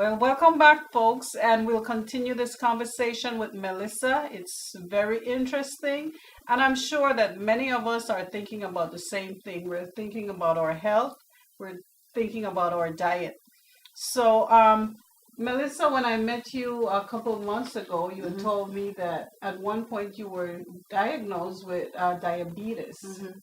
Well, welcome back, folks, and we'll continue this conversation with Melissa. It's very interesting, and I'm sure that many of us are thinking about the same thing. We're thinking about our health, we're thinking about our diet. So, Melissa, when I met you a couple of months ago, you had Hmm. told me that at one point you were diagnosed with diabetes, Hmm.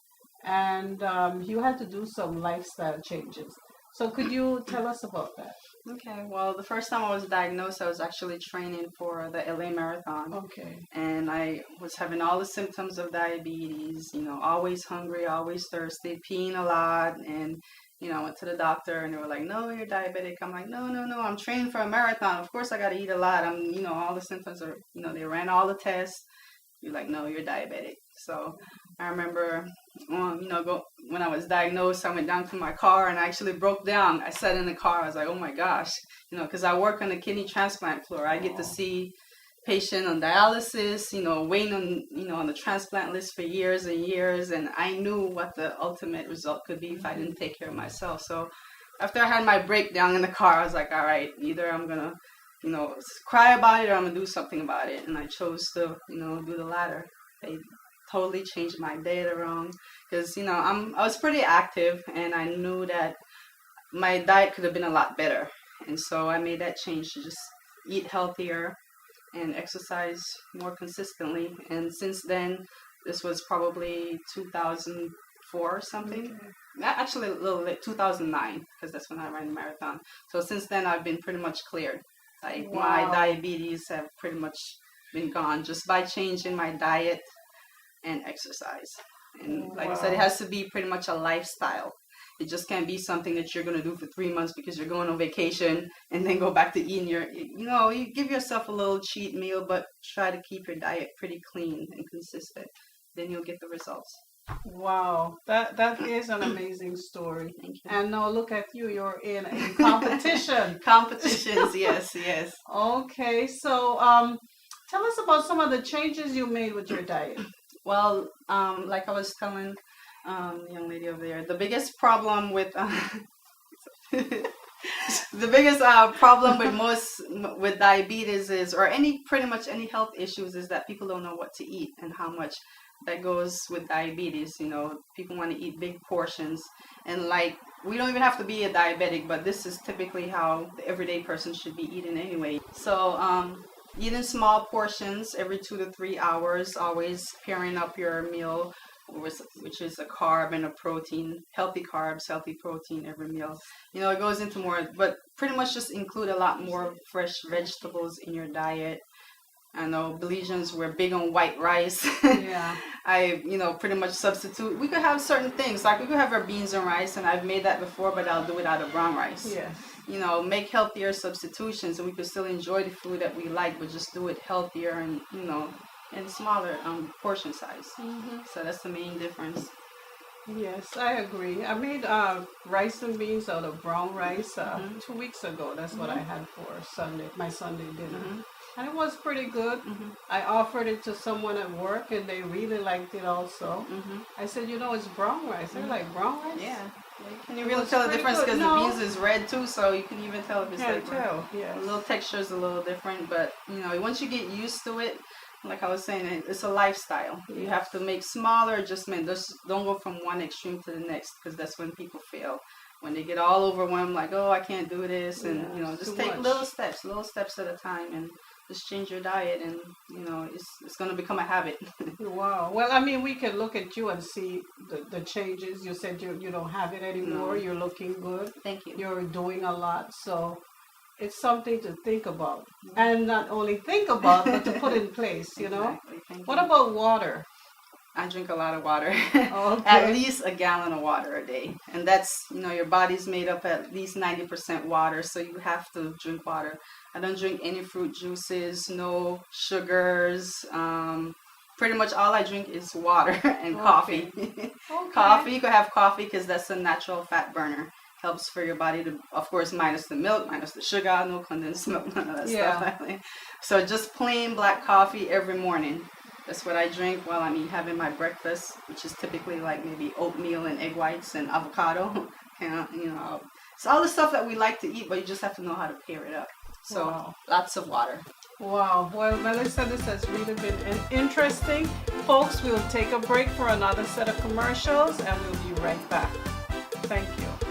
and you had to do some lifestyle changes. So, could you tell us about that? Okay, well, the first time I was diagnosed, I was actually training for the LA Marathon, Okay. and I was having all the symptoms of diabetes, always hungry, always thirsty, peeing a lot, and I went to the doctor and they were like, no, you're diabetic. I'm like, no, no, no, I'm training for a marathon. Of course I got to eat a lot. All the symptoms are, they ran all the tests. You're like, no, you're diabetic. So I remember, when I was diagnosed, I went down to my car and I actually broke down. I sat in the car. I was like, oh my gosh, because I work on the kidney transplant floor. I get to Oh. see patient on dialysis, waiting on, on the transplant list for years and years. And I knew what the ultimate result could be if I didn't take care of myself. So after I had my breakdown in the car, I was like, all right, either I'm going to cry about it or I'm gonna do something about it. And I chose to, do the latter. They totally changed my day around because, I was pretty active and I knew that my diet could have been a lot better. And so I made that change to just eat healthier and exercise more consistently. And since then, this was probably 2004 or something. Okay. Actually, a little late, 2009, because that's when I ran the marathon. So since then, I've been pretty much cleared. Like my Wow. diabetes have pretty much been gone just by changing my diet and exercise. And like I said, it Wow. has to be pretty much a lifestyle. It just can't be something that you're gonna do for 3 months because you're going on vacation and then go back to eating you give yourself a little cheat meal, but try to keep your diet pretty clean and consistent. Then you'll get the results. Wow. That is an amazing story. Thank you. And now look at you, you're in a competition. Competitions, yes, yes. Okay. So, tell us about some of the changes you made with your diet. Well, like I was telling the young lady over there, the biggest problem with the biggest problem with with diabetes is, or any pretty much any health issues, is that people don't know what to eat and how much that goes with diabetes. People want to eat big portions, and like we don't even have to be a diabetic, but this is typically how the everyday person should be eating anyway. So eating small portions every 2 to 3 hours, always pairing up your meal, which is a carb and a protein, healthy carbs, healthy protein every meal. It goes into more, but pretty much just include a lot more fresh vegetables in your diet. I know Belizeans were big on white rice. Yeah. Pretty much substitute. We could have certain things, like we could have our beans and rice, and I've made that before, but I'll do it out of brown rice. Yes. Make healthier substitutions, and we could still enjoy the food that we like, but just do it healthier and, in smaller portion size. Hmm. So that's the main difference. Yes, I agree. I made rice and beans out of brown rice Hmm. 2 weeks ago. That's what I Hmm. had for my Sunday dinner. Hmm. And it was pretty good. Hmm. I offered it to someone at work and they really liked it also. Hmm. I said, it's brown rice. They're like, brown rice? Yeah. Can you It really was tell the pretty difference? good. Because No. the beans is red too, so you can even tell if it's Can't different. tell, yes. A little texture is a little different, but once you get used to it, like I was saying, it's a lifestyle. You Yeah. have to make smaller adjustments. Just don't go from one extreme to the next, because that's when people fail. When they get all overwhelmed, like, oh, I can't do this, and Yeah, it's just too take much. little steps at a time, and just change your diet, and it's gonna become a habit. Wow. Well, I mean, we can look at you and see the changes. You said you don't have it anymore. No. You're looking good. Thank you. You're doing a lot. So it's something to think about. And not only think about, but to put in place. Exactly. Thank What you. about water? I drink a lot of water. Okay. At least a gallon of water a day. And that's, your body's made up at least 90% water, so you have to drink water. I don't drink any fruit juices, no sugars. Pretty much all I drink is water and coffee. Okay. Coffee, you could have coffee because that's a natural fat burner. Helps for your body to, of course, minus the milk, minus the sugar, no condensed milk, none of that Yeah. stuff. So just plain black coffee every morning. That's what I drink while I'm having my breakfast, which is typically like maybe oatmeal and egg whites and avocado. It's all the stuff that we like to eat, but you just have to know how to pair it up. So Wow. lots of water. Wow. Well, Melissa, this has really been interesting. Folks, we'll take a break for another set of commercials and we'll be right back. Thank you.